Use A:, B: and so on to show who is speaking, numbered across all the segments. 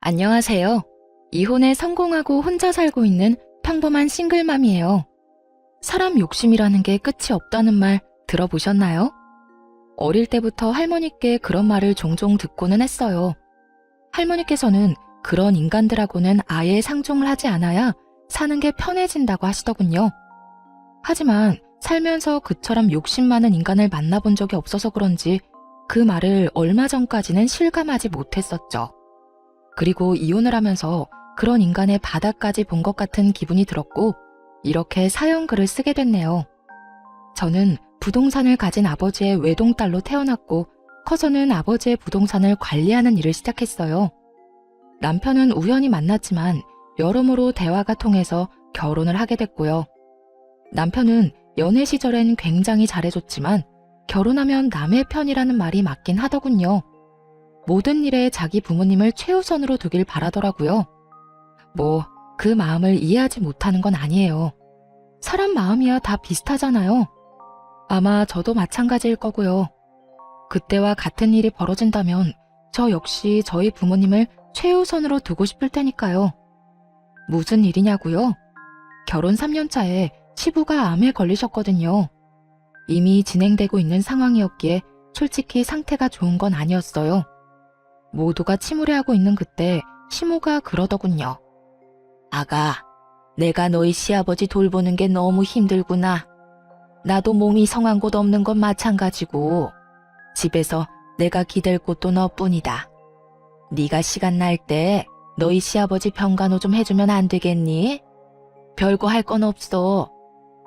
A: 안녕하세요. 이혼에 성공하고 혼자 살고 있는 평범한 싱글맘이에요. 사람 욕심이라는 게 끝이 없다는 말 들어보셨나요? 어릴 때부터 할머니께 그런 말을 종종 듣고는 했어요. 할머니께서는 그런 인간들하고는 아예 상종을 하지 않아야 사는 게 편해진다고 하시더군요. 하지만 살면서 그처럼 욕심 많은 인간을 만나본 적이 없어서 그런지 그 말을 얼마 전까지는 실감하지 못했었죠. 그리고 이혼을 하면서 그런 인간의 바닥까지 본 것 같은 기분이 들었고 이렇게 사연글을 쓰게 됐네요. 저는 부동산을 가진 아버지의 외동딸로 태어났고 커서는 아버지의 부동산을 관리하는 일을 시작했어요. 남편은 우연히 만났지만 여러모로 대화가 통해서 결혼을 하게 됐고요. 남편은 연애 시절엔 굉장히 잘해줬지만 결혼하면 남의 편이라는 말이 맞긴 하더군요. 모든 일에 자기 부모님을 최우선으로 두길 바라더라고요. 그 마음을 이해하지 못하는 건 아니에요. 사람 마음이야 다 비슷하잖아요. 아마 저도 마찬가지일 거고요. 그때와 같은 일이 벌어진다면 저 역시 저희 부모님을 최우선으로 두고 싶을 테니까요. 무슨 일이냐고요? 결혼 3년 차에 시부가 암에 걸리셨거든요. 이미 진행되고 있는 상황이었기에 솔직히 상태가 좋은 건 아니었어요. 모두가 침울해하고 있는 그때 시모가 그러더군요. 아가, 내가 너희 시아버지 돌보는 게 너무 힘들구나. 나도 몸이 성한 곳 없는 건 마찬가지고 집에서 내가 기댈 곳도 너뿐이다. 네가 시간 날 때 너희 시아버지 병간호 좀 해주면 안 되겠니? 별거 할 건 없어.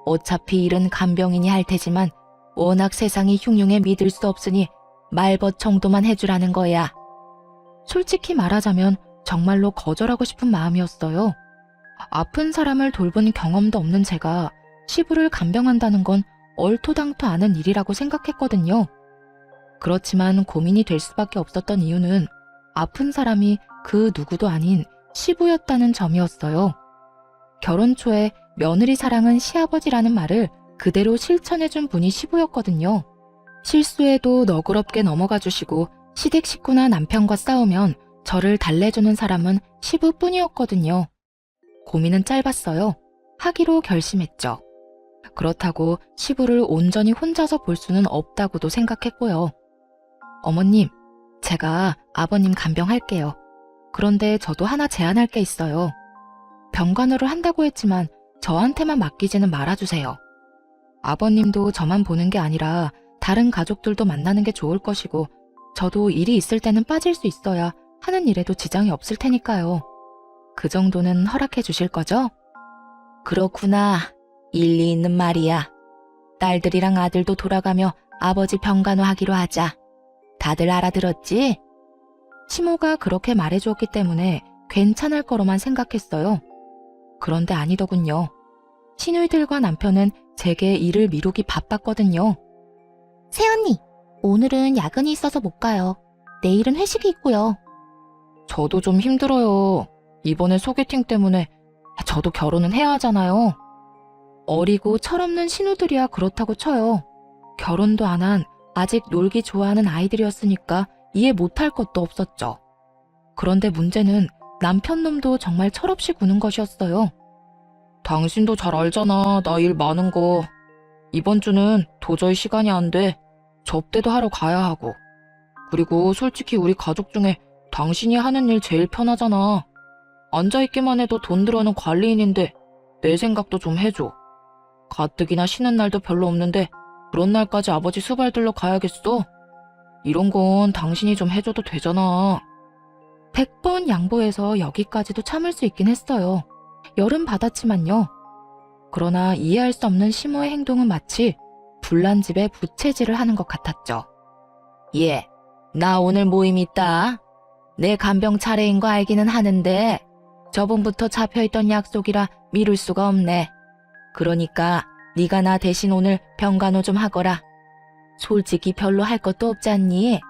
A: 어차피 일은 간병인이 할 테지만 워낙 세상이 흉흉해 믿을 수 없으니 말벗 정도만 해주라는 거야. 솔직히 말하자면 정말로 거절하고 싶은 마음이었어요. 아픈 사람을 돌본 경험도 없는 제가 시부를 간병한다는 건 얼토당토 않은 일이라고 생각했거든요. 그렇지만 고민이 될 수밖에 없었던 이유는 아픈 사람이 그 누구도 아닌 시부였다는 점이었어요. 결혼 초에 며느리 사랑은 시아버지라는 말을 그대로 실천해준 분이 시부였거든요. 실수해도 너그럽게 넘어가 주시고 시댁 식구나 남편과 싸우면 저를 달래주는 사람은 시부뿐이었거든요. 고민은 짧았어요. 하기로 결심했죠. 그렇다고 시부를 온전히 혼자서 볼 수는 없다고도 생각했고요. 어머님, 제가 아버님 간병할게요. 그런데 저도 하나 제안할 게 있어요. 병간호를 한다고 했지만 저한테만 맡기지는 말아주세요. 아버님도 저만 보는 게 아니라 다른 가족들도 만나는 게 좋을 것이고 저도 일이 있을 때는 빠질 수 있어야 하는 일에도 지장이 없을 테니까요. 그 정도는 허락해 주실 거죠? 그렇구나. 일리 있는 말이야. 딸들이랑 아들도 돌아가며 아버지 병간호 하기로 하자. 다들 알아들었지? 시모가 그렇게 말해주었기 때문에 괜찮을 거로만 생각했어요. 그런데 아니더군요. 시누이들과 남편은 제게 일을 미루기 바빴거든요. 새언니, 오늘은 야근이 있어서 못 가요. 내일은 회식이 있고요. 저도 좀 힘들어요. 이번에 소개팅 때문에 저도 결혼은 해야 하잖아요. 어리고 철없는 신우들이야 그렇다고 쳐요. 결혼도 안 한 아직 놀기 좋아하는 아이들이었으니까 이해 못할 것도 없었죠. 그런데 문제는 남편 놈도 정말 철없이 구는 것이었어요. 당신도 잘 알잖아, 나 일 많은 거. 이번 주는 도저히 시간이 안 돼. 접대도 하러 가야 하고. 그리고 솔직히 우리 가족 중에 당신이 하는 일 제일 편하잖아. 앉아있기만 해도 돈 들어는 관리인인데 내 생각도 좀 해줘. 가뜩이나 쉬는 날도 별로 없는데 그런 날까지 아버지 수발 들러 가야겠어? 이런 건 당신이 좀 해줘도 되잖아. 100번 양보해서 여기까지도 참을 수 있긴 했어요. 열은 받았지만요. 그러나 이해할 수 없는 시모의 행동은 마치 불난 집에 부채질을 하는 것 같았죠. 예, 나 오늘 모임 있다. 내 간병 차례인 거 알기는 하는데 저번부터 잡혀있던 약속이라 미룰 수가 없네. 그러니까 네가 나 대신 오늘 병간호 좀 하거라. 솔직히 별로 할 것도 없잖니.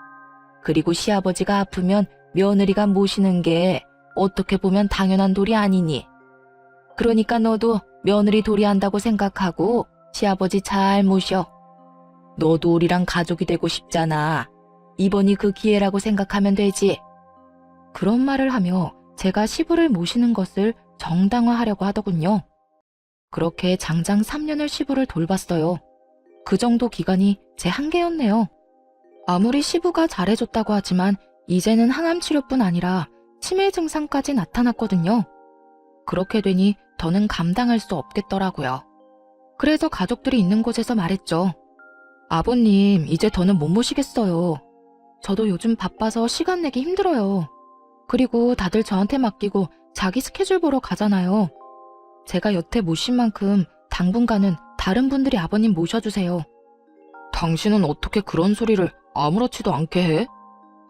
A: 그리고 시아버지가 아프면 며느리가 모시는 게 어떻게 보면 당연한 도리 아니니. 그러니까 너도 며느리 도리한다고 생각하고 시아버지 잘 모셔. 너도 우리랑 가족이 되고 싶잖아. 이번이 그 기회라고 생각하면 되지. 그런 말을 하며 제가 시부를 모시는 것을 정당화하려고 하더군요. 그렇게 장장 3년을 시부를 돌봤어요. 그 정도 기간이 제 한계였네요. 아무리 시부가 잘해줬다고 하지만 이제는 항암 치료뿐 아니라 치매 증상까지 나타났거든요. 그렇게 되니 더는 감당할 수 없겠더라고요. 그래서 가족들이 있는 곳에서 말했죠. 아버님, 이제 더는 못 모시겠어요. 저도 요즘 바빠서 시간 내기 힘들어요. 그리고 다들 저한테 맡기고 자기 스케줄 보러 가잖아요. 제가 여태 모신 만큼 당분간은 다른 분들이 아버님 모셔주세요. 당신은 어떻게 그런 소리를 아무렇지도 않게 해?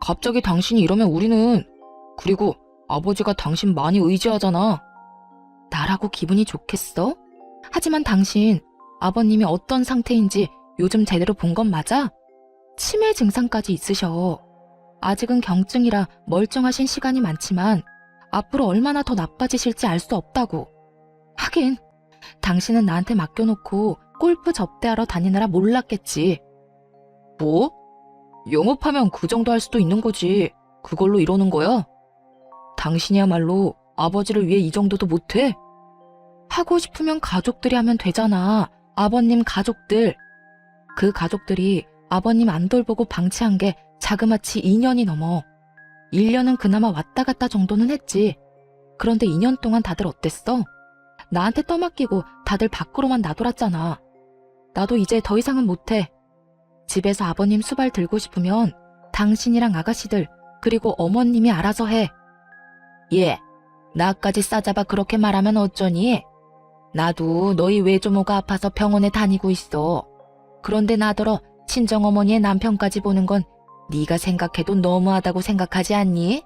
A: 갑자기 당신이 이러면 우리는... 그리고 아버지가 당신 많이 의지하잖아. 나라고 기분이 좋겠어? 하지만 당신, 아버님이 어떤 상태인지 요즘 제대로 본 건 맞아? 치매 증상까지 있으셔. 아직은 경증이라 멀쩡하신 시간이 많지만 앞으로 얼마나 더 나빠지실지 알 수 없다고. 하긴 당신은 나한테 맡겨놓고 골프 접대하러 다니느라 몰랐겠지. 뭐? 영업하면 그 정도 할 수도 있는 거지. 그걸로 이러는 거야? 당신이야말로 아버지를 위해 이 정도도 못해? 하고 싶으면 가족들이 하면 되잖아. 아버님 가족들. 그 가족들이 아버님 안 돌보고 방치한 게 자그마치 2년이 넘어. 1년은 그나마 왔다 갔다 정도는 했지. 그런데 2년 동안 다들 어땠어? 나한테 떠맡기고 다들 밖으로만 나돌았잖아. 나도 이제 더 이상은 못해. 집에서 아버님 수발 들고 싶으면 당신이랑 아가씨들 그리고 어머님이 알아서 해. 예, 나까지 싸잡아 그렇게 말하면 어쩌니? 나도 너희 외조모가 아파서 병원에 다니고 있어. 그런데 나더러 친정어머니의 남편까지 보는 건 네가 생각해도 너무하다고 생각하지 않니?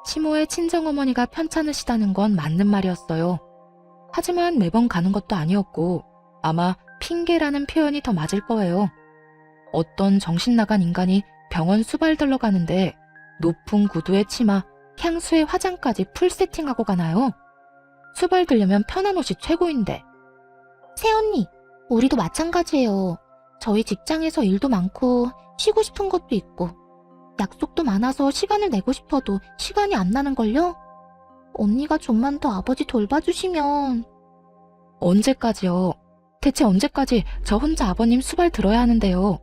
A: 시모의 친정어머니가 편찮으시다는 건 맞는 말이었어요. 하지만 매번 가는 것도 아니었고 아마 핑계라는 표현이 더 맞을 거예요. 어떤 정신나간 인간이 병원 수발들러 가는데 높은 구두에 치마, 향수에 화장까지 풀 세팅하고 가나요? 수발들려면 편한 옷이 최고인데.
B: 새언니, 우리도 마찬가지예요. 저희 직장에서 일도 많고 쉬고 싶은 것도 있고 약속도 많아서 시간을 내고 싶어도 시간이 안 나는걸요? 언니가 좀만 더 아버지 돌봐주시면...
A: 언제까지요? 대체 언제까지 저 혼자 아버님 수발 들어야 하는데요?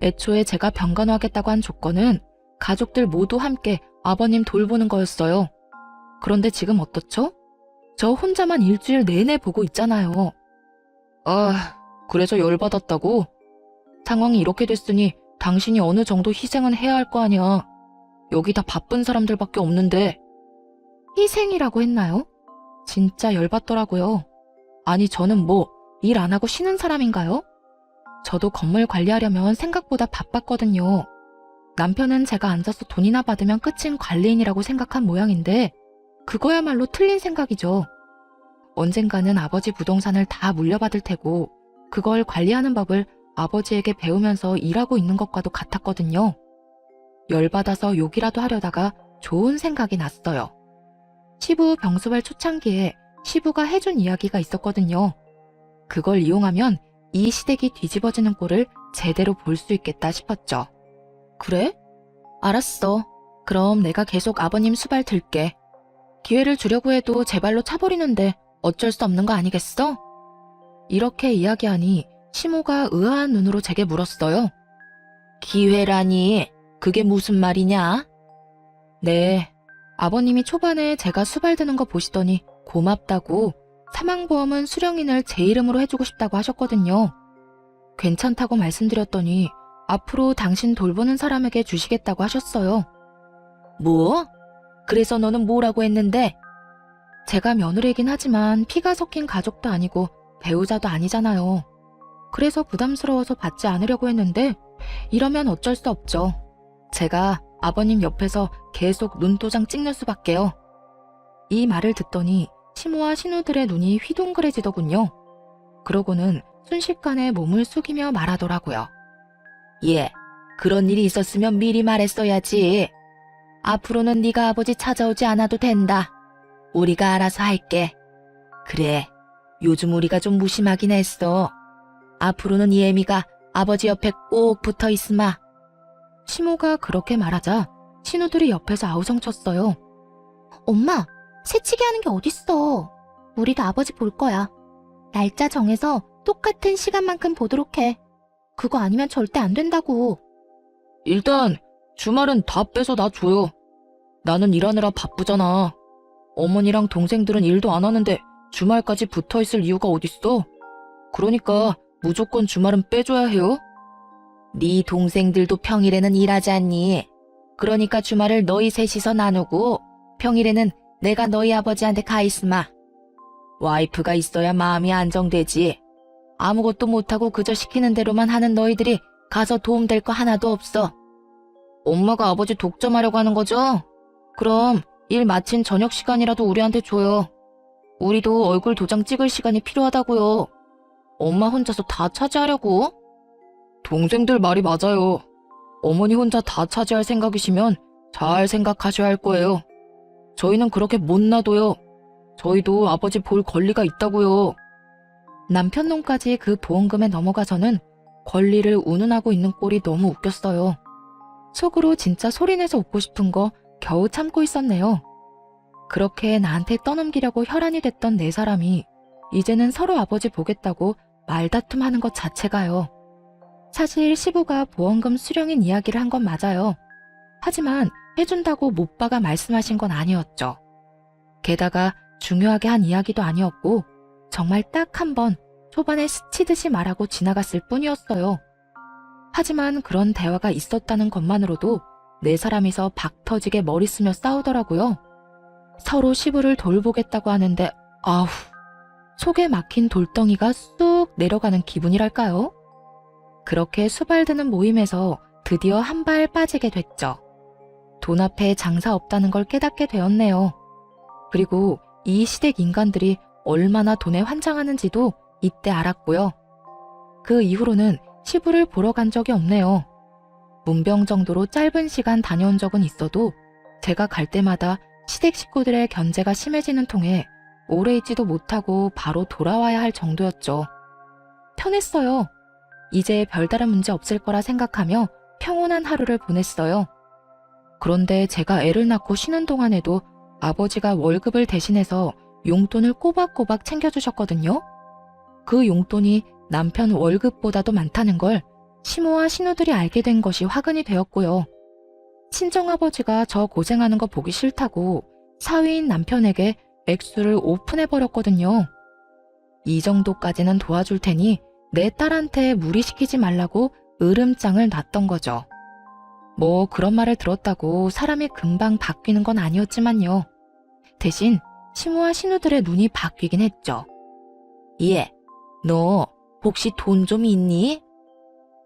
A: 애초에 제가 병간호하겠다고 한 조건은 가족들 모두 함께 아버님 돌보는 거였어요. 그런데 지금 어떻죠? 저 혼자만 일주일 내내 보고 있잖아요. 아, 그래서 열받았다고? 상황이 이렇게 됐으니 당신이 어느 정도 희생은 해야 할 거 아니야. 여기 다 바쁜 사람들밖에 없는데. 희생이라고 했나요? 진짜 열받더라고요. 아니 저는 뭐 일 안 하고 쉬는 사람인가요? 저도 건물 관리하려면 생각보다 바빴거든요. 남편은 제가 앉아서 돈이나 받으면 끝인 관리인이라고 생각한 모양인데 그거야말로 틀린 생각이죠. 언젠가는 아버지 부동산을 다 물려받을 테고 그걸 관리하는 법을 아버지에게 배우면서 일하고 있는 것과도 같았거든요. 열받아서 욕이라도 하려다가 좋은 생각이 났어요. 시부 병수발 초창기에 시부가 해준 이야기가 있었거든요. 그걸 이용하면 이 시댁이 뒤집어지는 꼴을 제대로 볼 수 있겠다 싶었죠. 그래? 알았어. 그럼 내가 계속 아버님 수발 들게. 기회를 주려고 해도 제 발로 차버리는데 어쩔 수 없는 거 아니겠어? 이렇게 이야기하니 시모가 의아한 눈으로 제게 물었어요. 기회라니, 그게 무슨 말이냐? 네, 아버님이 초반에 제가 수발드는 거 보시더니 고맙다고 사망보험은 수령인을 제 이름으로 해주고 싶다고 하셨거든요. 괜찮다고 말씀드렸더니 앞으로 당신 돌보는 사람에게 주시겠다고 하셨어요. 뭐? 그래서 너는 뭐라고 했는데? 제가 며느리이긴 하지만 피가 섞인 가족도 아니고 배우자도 아니잖아요. 그래서 부담스러워서 받지 않으려고 했는데 이러면 어쩔 수 없죠. 제가 아버님 옆에서 계속 눈도장 찍는 수밖에요. 이 말을 듣더니 시모와 신우들의 눈이 휘둥그레지더군요. 그러고는 순식간에 몸을 숙이며 말하더라고요. 예, 그런 일이 있었으면 미리 말했어야지. 앞으로는 네가 아버지 찾아오지 않아도 된다. 우리가 알아서 할게. 그래, 요즘 우리가 좀 무심하긴 했어. 앞으로는 예미가 아버지 옆에 꼭 붙어 있으마. 시모가 그렇게 말하자 신우들이 옆에서 아우성쳤어요.
B: 엄마, 새치기 하는 게 어딨어. 우리도 아버지 볼 거야. 날짜 정해서 똑같은 시간만큼 보도록 해. 그거 아니면 절대 안 된다고.
A: 일단 주말은 다 빼서 나 줘요. 나는 일하느라 바쁘잖아. 어머니랑 동생들은 일도 안 하는데 주말까지 붙어 있을 이유가 어딨어? 그러니까 무조건 주말은 빼줘야 해요. 네 동생들도 평일에는 일하지 않니? 그러니까 주말을 너희 셋이서 나누고 평일에는 내가 너희 아버지한테 가 있으마. 와이프가 있어야 마음이 안정되지. 아무것도 못하고 그저 시키는 대로만 하는 너희들이 가서 도움될 거 하나도 없어. 엄마가 아버지 독점하려고 하는 거죠? 그럼 일 마친 저녁 시간이라도 우리한테 줘요. 우리도 얼굴 도장 찍을 시간이 필요하다고요. 엄마 혼자서 다 차지하려고? 동생들 말이 맞아요. 어머니 혼자 다 차지할 생각이시면 잘 생각하셔야 할 거예요. 저희는 그렇게 못 놔둬요. 저희도 아버지 볼 권리가 있다고요. 남편 놈까지 그 보험금에 넘어가서는 권리를 운운하고 있는 꼴이 너무 웃겼어요. 속으로 진짜 소리내서 웃고 싶은 거 겨우 참고 있었네요. 그렇게 나한테 떠넘기려고 혈안이 됐던 네 사람이 이제는 서로 아버지 보겠다고 말다툼하는 것 자체가요. 사실 시부가 보험금 수령인 이야기를 한 건 맞아요. 하지만 해준다고 못바가 말씀하신 건 아니었죠. 게다가 중요하게 한 이야기도 아니었고 정말 딱 한 번 초반에 스치듯이 말하고 지나갔을 뿐이었어요. 하지만 그런 대화가 있었다는 것만으로도 네 사람이서 박 터지게 머리 쓰며 싸우더라고요. 서로 시부를 돌보겠다고 하는데 아우, 속에 막힌 돌덩이가 쑥 내려가는 기분이랄까요? 그렇게 수발드는 모임에서 드디어 한 발 빠지게 됐죠. 돈 앞에 장사 없다는 걸 깨닫게 되었네요. 그리고 이 시댁 인간들이 얼마나 돈에 환장하는지도 이때 알았고요. 그 이후로는 시부를 보러 간 적이 없네요. 문병 정도로 짧은 시간 다녀온 적은 있어도 제가 갈 때마다 시댁 식구들의 견제가 심해지는 통에 오래 있지도 못하고 바로 돌아와야 할 정도였죠. 편했어요. 이제 별다른 문제 없을 거라 생각하며 평온한 하루를 보냈어요. 그런데 제가 애를 낳고 쉬는 동안에도 아버지가 월급을 대신해서 용돈을 꼬박꼬박 챙겨주셨거든요. 그 용돈이 남편 월급보다도 많다는 걸 시모와 신우들이 알게 된 것이 화근이 되었고요. 친정아버지가 저 고생하는 거 보기 싫다고 사위인 남편에게 액수를 오픈해버렸거든요. 이 정도까지는 도와줄 테니 내 딸한테 무리시키지 말라고 으름장을 놨던 거죠. 뭐 그런 말을 들었다고 사람이 금방 바뀌는 건 아니었지만요. 대신 시모와 신우들의 눈이 바뀌긴 했죠. 예, 너 혹시 돈 좀 있니?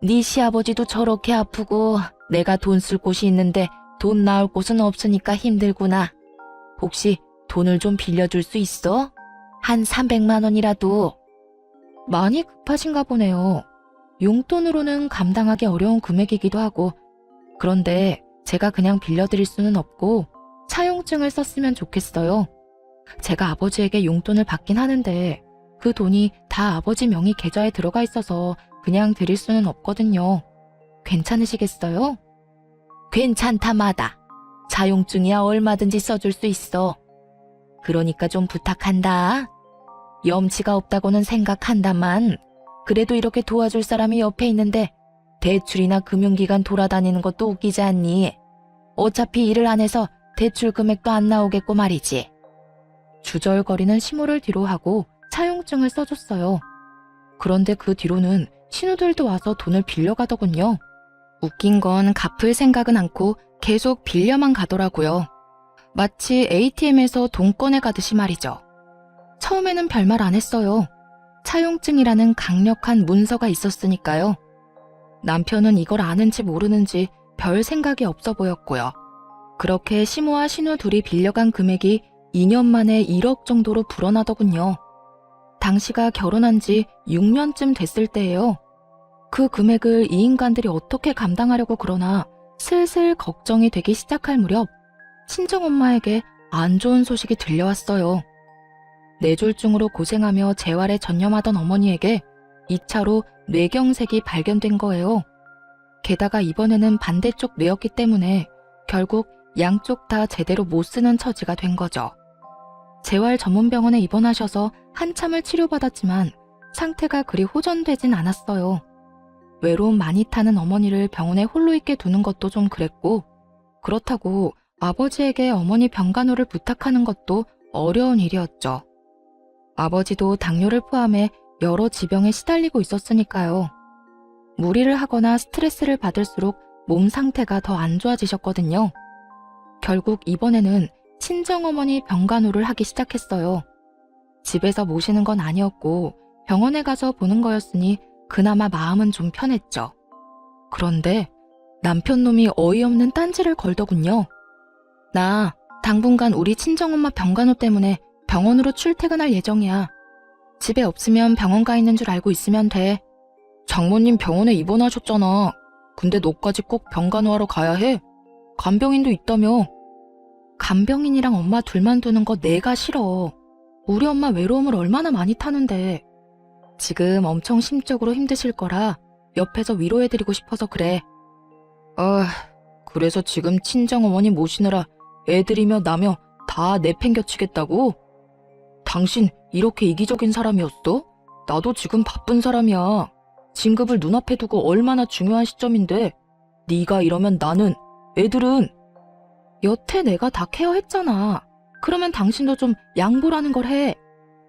A: 네 시아버지도 저렇게 아프고 내가 돈 쓸 곳이 있는데 돈 나올 곳은 없으니까 힘들구나. 혹시 돈을 좀 빌려줄 수 있어? 한 300만 원이라도. 많이 급하신가 보네요. 용돈으로는 감당하기 어려운 금액이기도 하고. 그런데 제가 그냥 빌려드릴 수는 없고 차용증을 썼으면 좋겠어요. 제가 아버지에게 용돈을 받긴 하는데 그 돈이 다 아버지 명의 계좌에 들어가 있어서 그냥 드릴 수는 없거든요. 괜찮으시겠어요? 괜찮다마다. 차용증이야 얼마든지 써줄 수 있어. 그러니까 좀 부탁한다. 염치가 없다고는 생각한다만 그래도 이렇게 도와줄 사람이 옆에 있는데 대출이나 금융기관 돌아다니는 것도 웃기지 않니? 어차피 일을 안 해서 대출 금액도 안 나오겠고 말이지. 주절거리는 시모를 뒤로 하고 차용증을 써줬어요. 그런데 그 뒤로는 신우들도 와서 돈을 빌려가더군요. 웃긴 건 갚을 생각은 않고 계속 빌려만 가더라고요. 마치 ATM에서 돈 꺼내 가듯이 말이죠. 처음에는 별말 안 했어요. 차용증이라는 강력한 문서가 있었으니까요. 남편은 이걸 아는지 모르는지 별 생각이 없어 보였고요. 그렇게 시모와 신우 둘이 빌려간 금액이 2년 만에 1억 정도로 불어나더군요. 당시가 결혼한 지 6년쯤 됐을 때예요. 그 금액을 이 인간들이 어떻게 감당하려고 그러나 슬슬 걱정이 되기 시작할 무렵 친정엄마에게 안 좋은 소식이 들려왔어요. 뇌졸중으로 고생하며 재활에 전념하던 어머니에게 2차로 뇌경색이 발견된 거예요. 게다가 이번에는 반대쪽 뇌였기 때문에 결국 양쪽 다 제대로 못 쓰는 처지가 된 거죠. 재활 전문병원에 입원하셔서 한참을 치료받았지만 상태가 그리 호전되진 않았어요. 외로움 많이 타는 어머니를 병원에 홀로 있게 두는 것도 좀 그랬고, 그렇다고 아버지에게 어머니 병간호를 부탁하는 것도 어려운 일이었죠. 아버지도 당뇨를 포함해 여러 지병에 시달리고 있었으니까요. 무리를 하거나 스트레스를 받을수록 몸 상태가 더 안 좋아지셨거든요. 결국 이번에는 친정어머니 병간호를 하기 시작했어요. 집에서 모시는 건 아니었고 병원에 가서 보는 거였으니 그나마 마음은 좀 편했죠. 그런데 남편 놈이 어이없는 딴지를 걸더군요. 나 당분간 우리 친정엄마 병간호 때문에 병원으로 출퇴근할 예정이야. 집에 없으면 병원 가 있는 줄 알고 있으면 돼. 장모님 병원에 입원하셨잖아. 근데 너까지 꼭 병간호하러 가야 해? 간병인도 있다며. 간병인이랑 엄마 둘만 두는 거 내가 싫어. 우리 엄마 외로움을 얼마나 많이 타는데. 지금 엄청 심적으로 힘드실 거라 옆에서 위로해드리고 싶어서 그래. 그래서 지금 친정어머니 모시느라 애들이며 나며 다 내팽겨치겠다고? 당신 이렇게 이기적인 사람이었어? 나도 지금 바쁜 사람이야. 진급을 눈앞에 두고 얼마나 중요한 시점인데 네가 이러면 나는, 애들은. 여태 내가 다 케어했잖아. 그러면 당신도 좀 양보라는 걸 해.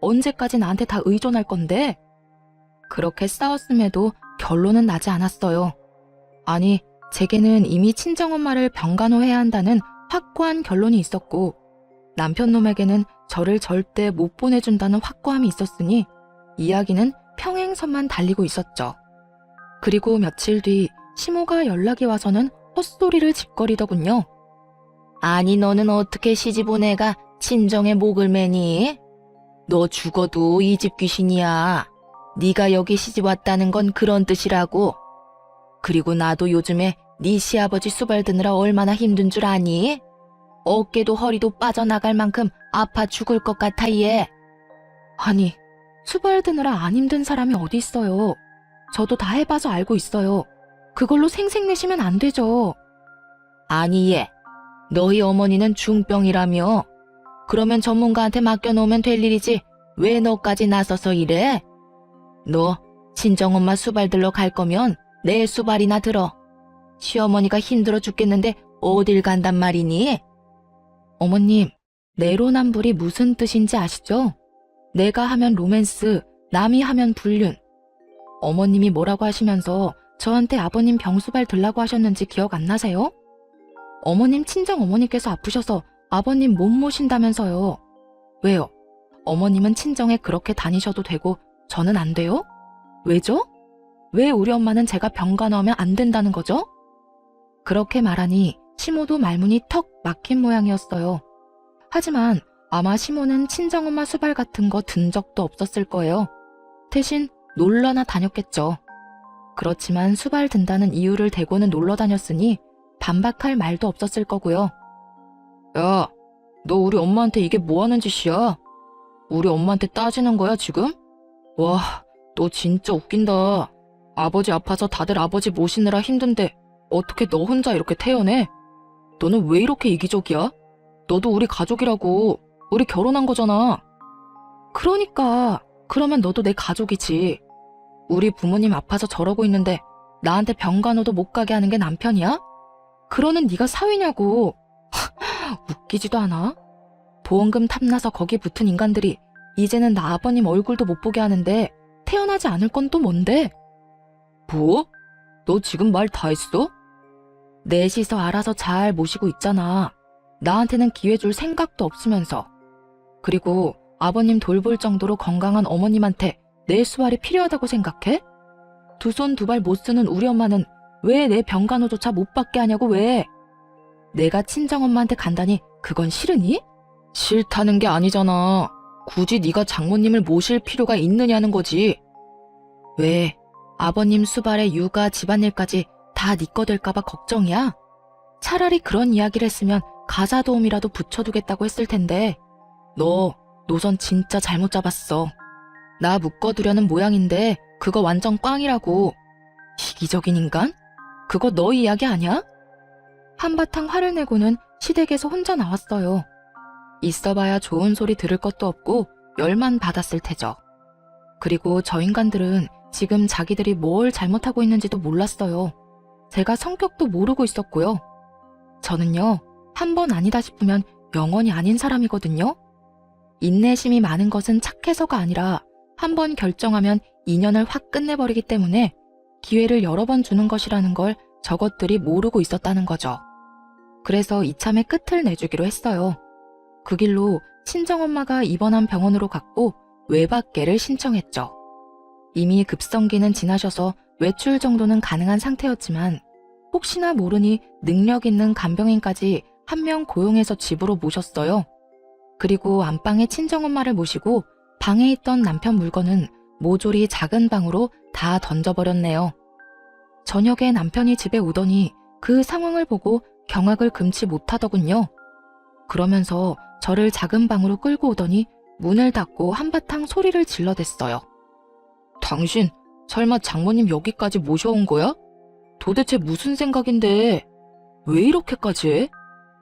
A: 언제까지 나한테 다 의존할 건데? 그렇게 싸웠음에도 결론은 나지 않았어요. 아니, 제게는 이미 친정엄마를 병간호해야 한다는 확고한 결론이 있었고 남편 놈에게는 저를 절대 못 보내준다는 확고함이 있었으니 이야기는 평행선만 달리고 있었죠. 그리고 며칠 뒤 시모가 연락이 와서는 헛소리를 짓거리더군요. 아니 너는 어떻게 시집 온 애가 친정에 목을 매니? 너 죽어도 이 집 귀신이야. 네가 여기 시집 왔다는 건 그런 뜻이라고. 그리고 나도 요즘에 네 시아버지 수발 드느라 얼마나 힘든 줄 아니? 어깨도 허리도 빠져나갈 만큼 아파 죽을 것 같아 얘. 아니, 수발 드느라 안 힘든 사람이 어디 있어요. 저도 다 해봐서 알고 있어요. 그걸로 생색내시면 안 되죠. 아니 얘, 너희 어머니는 중병이라며. 그러면 전문가한테 맡겨놓으면 될 일이지 왜 너까지 나서서 이래? 너 친정엄마 수발 들러 갈 거면 내 수발이나 들어. 시어머니가 힘들어 죽겠는데 어딜 간단 말이니? 어머님, 내로남불이 무슨 뜻인지 아시죠? 내가 하면 로맨스, 남이 하면 불륜. 어머님이 뭐라고 하시면서 저한테 아버님 병수발 들라고 하셨는지 기억 안 나세요? 어머님 친정어머니께서 아프셔서 아버님 못 모신다면서요. 왜요? 어머님은 친정에 그렇게 다니셔도 되고 저는 안 돼요? 왜죠? 왜 우리 엄마는 제가 병간호하면 안 된다는 거죠? 그렇게 말하니 시모도 말문이 턱 막힌 모양이었어요. 하지만 아마 시모는 친정엄마 수발 같은 거 든 적도 없었을 거예요. 대신 놀러나 다녔겠죠. 그렇지만 수발 든다는 이유를 대고는 놀러 다녔으니 반박할 말도 없었을 거고요. 야, 너 우리 엄마한테 이게 뭐 하는 짓이야? 우리 엄마한테 따지는 거야 지금? 와, 너 진짜 웃긴다. 아버지 아파서 다들 아버지 모시느라 힘든데 어떻게 너 혼자 이렇게 태어내? 너는 왜 이렇게 이기적이야? 너도 우리 가족이라고. 우리 결혼한 거잖아. 그러니까 그러면 너도 내 가족이지. 우리 부모님 아파서 저러고 있는데 나한테 병간호도 못 가게 하는 게 남편이야? 그러는 네가 사위냐고. 웃기지도 않아? 보험금 탐나서 거기 붙은 인간들이 이제는 나 아버님 얼굴도 못 보게 하는데 태어나지 않을 건 또 뭔데? 뭐? 너 지금 말 다 했어? 넷이서 알아서 잘 모시고 있잖아. 나한테는 기회 줄 생각도 없으면서. 그리고 아버님 돌볼 정도로 건강한 어머님한테 내 수발이 필요하다고 생각해? 두 손 두 발 못 쓰는 우리 엄마는 왜 내 병간호조차 못 받게 하냐고 왜? 내가 친정엄마한테 간다니 그건 싫으니? 싫다는 게 아니잖아. 굳이 네가 장모님을 모실 필요가 있느냐는 거지. 왜? 아버님 수발에 육아 집안일까지 다 네 거 될까봐 걱정이야? 차라리 그런 이야기를 했으면 가사 도우미라도 붙여두겠다고 했을 텐데 너 노선 진짜 잘못 잡았어. 나 묶어두려는 모양인데 그거 완전 꽝이라고. 이기적인 인간? 그거 너 이야기 아니야? 한바탕 화를 내고는 시댁에서 혼자 나왔어요. 있어봐야 좋은 소리 들을 것도 없고 열만 받았을 테죠. 그리고 저 인간들은 지금 자기들이 뭘 잘못하고 있는지도 몰랐어요. 제가 성격도 모르고 있었고요. 저는요, 한 번 아니다 싶으면 영원히 아닌 사람이거든요. 인내심이 많은 것은 착해서가 아니라 한 번 결정하면 인연을 확 끝내버리기 때문에 기회를 여러 번 주는 것이라는 걸 저것들이 모르고 있었다는 거죠. 그래서 이참에 끝을 내주기로 했어요. 그 길로 친정엄마가 입원한 병원으로 갔고 외박계를 신청했죠. 이미 급성기는 지나셔서 외출 정도는 가능한 상태였지만 혹시나 모르니 능력 있는 간병인까지 한 명 고용해서 집으로 모셨어요. 그리고 안방에 친정엄마를 모시고 방에 있던 남편 물건은 모조리 작은 방으로 다 던져버렸네요. 저녁에 남편이 집에 오더니 그 상황을 보고 경악을 금치 못하더군요. 그러면서 저를 작은 방으로 끌고 오더니 문을 닫고 한바탕 소리를 질러댔어요. 당신 설마 장모님 여기까지 모셔온 거야? 도대체 무슨 생각인데 왜 이렇게까지 해?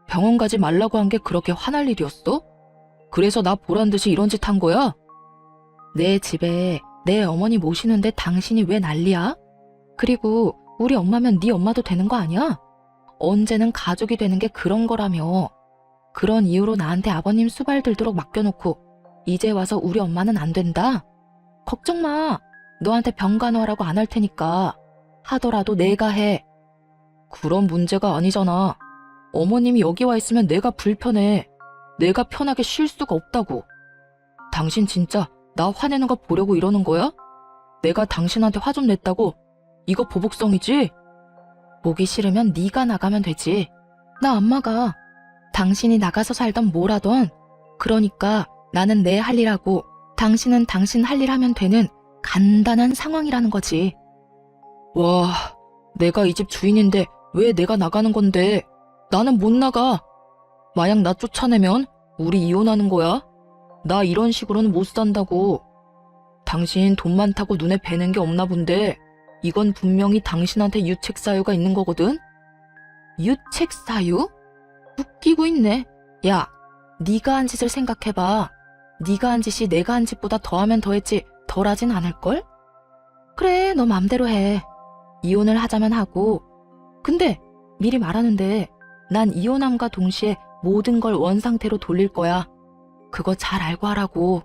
A: 병원 가지 말라고 한 게 그렇게 화날 일이었어? 그래서 나 보란 듯이 이런 짓 한 거야? 내 집에 내 어머니 모시는데 당신이 왜 난리야? 그리고 우리 엄마면 네 엄마도 되는 거 아니야? 언제는 가족이 되는 게 그런 거라며. 그런 이유로 나한테 아버님 수발 들도록 맡겨놓고 이제 와서 우리 엄마는 안 된다? 걱정 마. 너한테 병간호하라고 안 할 테니까. 하더라도 내가 해. 그런 문제가 아니잖아. 어머님이 여기 와 있으면 내가 불편해. 내가 편하게 쉴 수가 없다고. 당신 진짜 나 화내는 거 보려고 이러는 거야? 내가 당신한테 화 좀 냈다고? 이거 보복성이지? 보기 싫으면 네가 나가면 되지. 나 안 나가. 당신이 나가서 살던 뭘 하던. 그러니까 나는 내 할 일 하고 당신은 당신 할 일 하면 되는 간단한 상황이라는 거지. 와, 내가 이 집 주인인데 왜 내가 나가는 건데? 나는 못 나가. 만약 나 쫓아내면 우리 이혼하는 거야. 나 이런 식으로는 못 산다고. 당신 돈 많다고 눈에 뵈는 게 없나 본데 이건 분명히 당신한테 유책 사유가 있는 거거든? 유책 사유? 웃기고 있네. 야, 네가 한 짓을 생각해봐. 네가 한 짓이 내가 한 짓보다 더하면 더했지 덜하진 않을걸? 그래, 너 맘대로 해. 이혼을 하자면 하고. 근데 미리 말하는데 난 이혼함과 동시에 모든 걸 원상태로 돌릴 거야. 그거 잘 알고 하라고.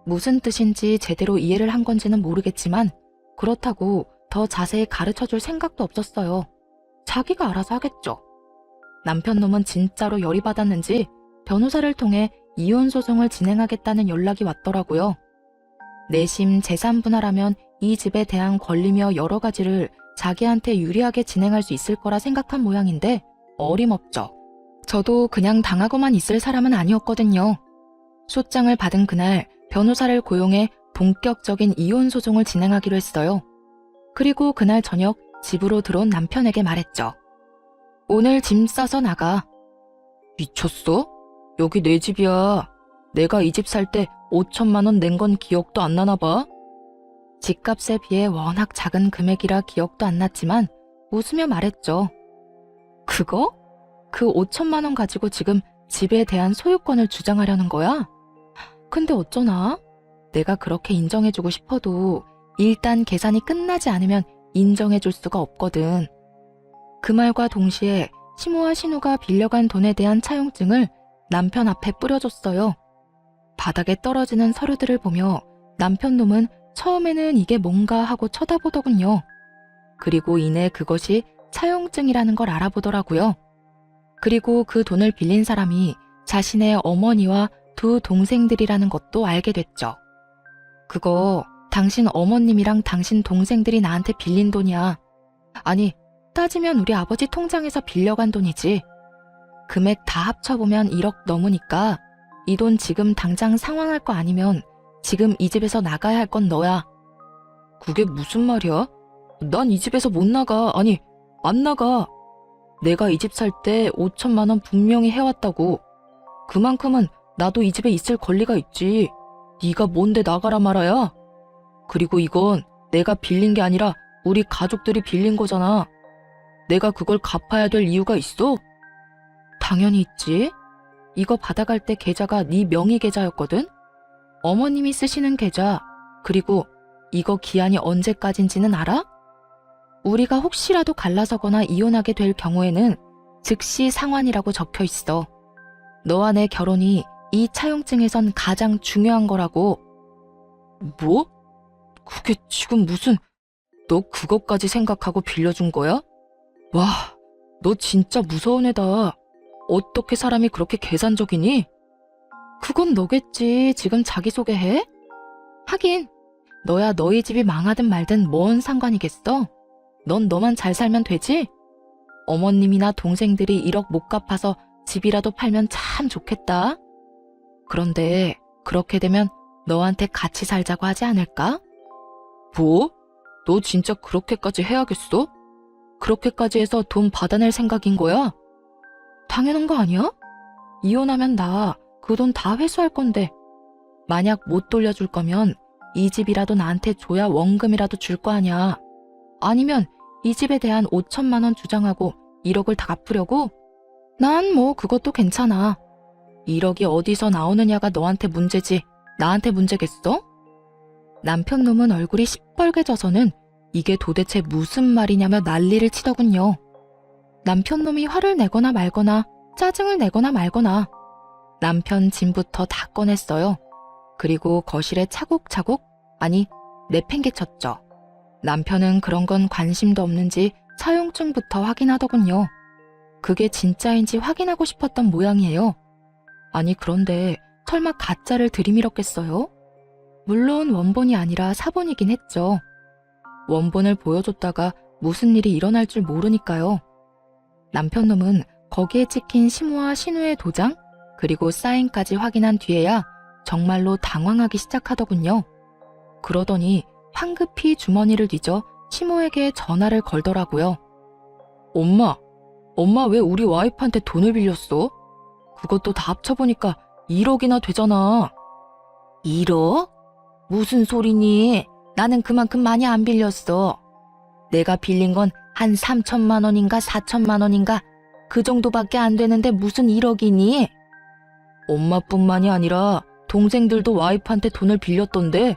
A: 무슨 뜻인지 제대로 이해를 한 건지는 모르겠지만 그렇다고 더 자세히 가르쳐줄 생각도 없었어요. 자기가 알아서 하겠죠. 남편 놈은 진짜로 열이 받았는지 변호사를 통해 이혼 소송을 진행하겠다는 연락이 왔더라고요. 내심 재산 분할하면 이 집에 대한 권리며 여러 가지를 자기한테 유리하게 진행할 수 있을 거라 생각한 모양인데 어림없죠. 저도 그냥 당하고만 있을 사람은 아니었거든요. 소장을 받은 그날 변호사를 고용해 본격적인 이혼 소송을 진행하기로 했어요. 그리고 그날 저녁 집으로 들어온 남편에게 말했죠. 오늘 짐 싸서 나가. 미쳤어? 여기 내 집이야. 내가 이 집 살 때 5천만 원 낸 건 기억도 안 나나 봐. 집값에 비해 워낙 작은 금액이라 기억도 안 났지만 웃으며 말했죠. 그거? 그 5천만 원 가지고 지금 집에 대한 소유권을 주장하려는 거야? 근데 어쩌나? 내가 그렇게 인정해주고 싶어도 일단 계산이 끝나지 않으면 인정해줄 수가 없거든. 그 말과 동시에 시모와 신우가 빌려간 돈에 대한 차용증을 남편 앞에 뿌려줬어요. 바닥에 떨어지는 서류들을 보며 남편 놈은 처음에는 이게 뭔가 하고 쳐다보더군요. 그리고 이내 그것이 차용증이라는 걸 알아보더라고요. 그리고 그 돈을 빌린 사람이 자신의 어머니와 두 동생들이라는 것도 알게 됐죠. 그거 당신 어머님이랑 당신 동생들이 나한테 빌린 돈이야. 아니, 따지면 우리 아버지 통장에서 빌려간 돈이지. 금액 다 합쳐보면 1억 넘으니까 이 돈 지금 당장 상환할 거 아니면 지금 이 집에서 나가야 할 건 너야. 그게 무슨 말이야? 난 이 집에서 못 나가. 아니, 안 나가. 내가 이 집 살 때 5천만 원 분명히 해왔다고. 그만큼은 나도 이 집에 있을 권리가 있지. 네가 뭔데 나가라 말아야? 그리고 이건 내가 빌린 게 아니라 우리 가족들이 빌린 거잖아. 내가 그걸 갚아야 될 이유가 있어? 당연히 있지. 이거 받아갈 때 계좌가 네 명의 계좌였거든? 어머님이 쓰시는 계좌, 그리고 이거 기한이 언제까지인지는 알아? 우리가 혹시라도 갈라서거나 이혼하게 될 경우에는 즉시 상환이라고 적혀 있어. 너와 내 결혼이 이 차용증에선 가장 중요한 거라고. 뭐? 그게 지금 무슨, 너 그것까지 생각하고 빌려준 거야? 와, 너 진짜 무서운 애다. 어떻게 사람이 그렇게 계산적이니? 그건 너겠지. 지금 자기소개해? 하긴 너야 너희 집이 망하든 말든 뭔 상관이겠어? 넌 너만 잘 살면 되지? 어머님이나 동생들이 1억 못 갚아서 집이라도 팔면 참 좋겠다. 그런데 그렇게 되면 너한테 같이 살자고 하지 않을까? 뭐? 너 진짜 그렇게까지 해야겠어? 그렇게까지 해서 돈 받아낼 생각인 거야? 당연한 거 아니야? 이혼하면 나 그 돈 다 회수할 건데 만약 못 돌려줄 거면 이 집이라도 나한테 줘야 원금이라도 줄 거 아니야. 아니면 이 집에 대한 5천만 원 주장하고 1억을 다 갚으려고? 난 뭐 그것도 괜찮아. 1억이 어디서 나오느냐가 너한테 문제지 나한테 문제겠어? 남편 놈은 얼굴이 시뻘개져서는 이게 도대체 무슨 말이냐며 난리를 치더군요. 남편 놈이 화를 내거나 말거나 짜증을 내거나 말거나 남편 짐부터 다 꺼냈어요. 그리고 거실에 차곡차곡, 아니 내팽개쳤죠. 남편은 그런 건 관심도 없는지 차용증부터 확인하더군요. 그게 진짜인지 확인하고 싶었던 모양이에요. 아니 그런데 설마 가짜를 들이밀었겠어요? 물론 원본이 아니라 사본이긴 했죠. 원본을 보여줬다가 무슨 일이 일어날 줄 모르니까요. 남편 놈은 거기에 찍힌 시모와 신우의 도장, 그리고 사인까지 확인한 뒤에야 정말로 당황하기 시작하더군요. 그러더니 황급히 주머니를 뒤져 시모에게 전화를 걸더라고요. 엄마 왜 우리 와이프한테 돈을 빌렸어? 그것도 다 합쳐보니까 1억이나 되잖아. 1억? 무슨 소리니? 나는 그만큼 많이 안 빌렸어. 내가 빌린 건 한 3천만 원인가 4천만 원인가 그 정도밖에 안 되는데 무슨 1억이니? 엄마뿐만이 아니라 동생들도 와이프한테 돈을 빌렸던데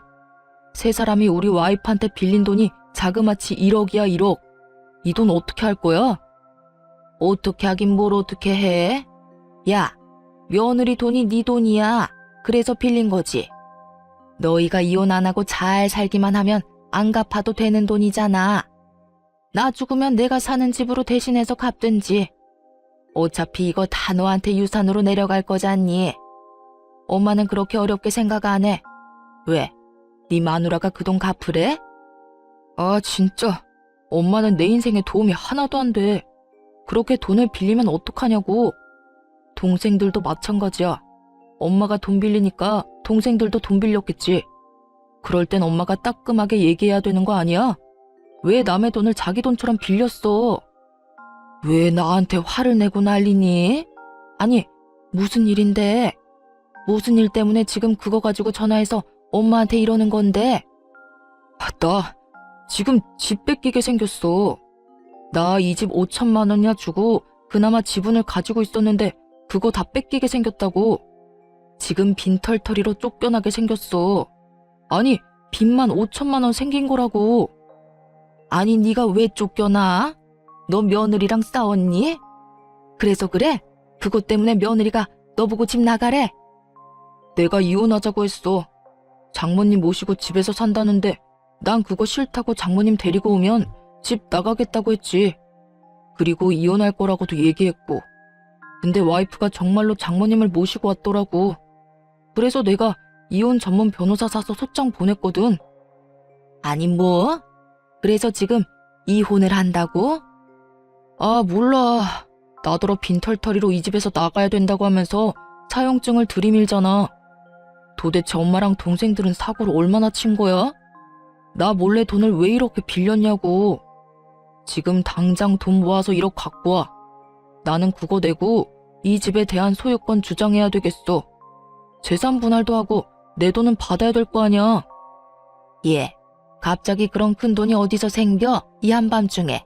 A: 세 사람이 우리 와이프한테 빌린 돈이 자그마치 1억이야 1억. 이 돈 어떻게 할 거야? 어떻게 하긴 뭘 어떻게 해? 야, 며느리 돈이 네 돈이야. 그래서 빌린 거지. 너희가 이혼 안 하고 잘 살기만 하면 안 갚아도 되는 돈이잖아. 나 죽으면 내가 사는 집으로 대신해서 갚든지. 어차피 이거 다 너한테 유산으로 내려갈 거잖니. 엄마는 그렇게 어렵게 생각 안 해. 왜? 네 마누라가 그 돈 갚으래? 아 진짜 엄마는 내 인생에 도움이 하나도 안 돼. 그렇게 돈을 빌리면 어떡하냐고. 동생들도 마찬가지야. 엄마가 돈 빌리니까 동생들도 돈 빌렸겠지. 그럴 땐 엄마가 따끔하게 얘기해야 되는 거 아니야? 왜 남의 돈을 자기 돈처럼 빌렸어? 왜 나한테 화를 내고 난리니? 아니, 무슨 일인데? 무슨 일 때문에 지금 그거 가지고 전화해서 엄마한테 이러는 건데? 나 지금 집 뺏기게 생겼어. 나 이 집 5천만 원이나 주고 그나마 지분을 가지고 있었는데 그거 다 뺏기게 생겼다고. 지금 빈털터리로 쫓겨나게 생겼어. 아니, 빚만 5천만 원 생긴 거라고. 아니, 네가 왜 쫓겨나? 너 며느리랑 싸웠니? 그래서 그래? 그것 때문에 며느리가 너 보고 집 나가래? 내가 이혼하자고 했어. 장모님 모시고 집에서 산다는데 난 그거 싫다고 장모님 데리고 오면 집 나가겠다고 했지. 그리고 이혼할 거라고도 얘기했고. 근데 와이프가 정말로 장모님을 모시고 왔더라고. 그래서 내가 이혼 전문 변호사 사서 소장 보냈거든. 아니 뭐? 그래서 지금 이혼을 한다고? 아 몰라. 나더러 빈털터리로 이 집에서 나가야 된다고 하면서 차용증을 들이밀잖아. 도대체 엄마랑 동생들은 사고를 얼마나 친 거야? 나 몰래 돈을 왜 이렇게 빌렸냐고. 지금 당장 돈 모아서 1억 갖고 와. 나는 그거 내고 이 집에 대한 소유권 주장해야 되겠어. 재산 분할도 하고 내 돈은 받아야 될 거 아니야. 예, 갑자기 그런 큰 돈이 어디서 생겨? 이 한밤중에.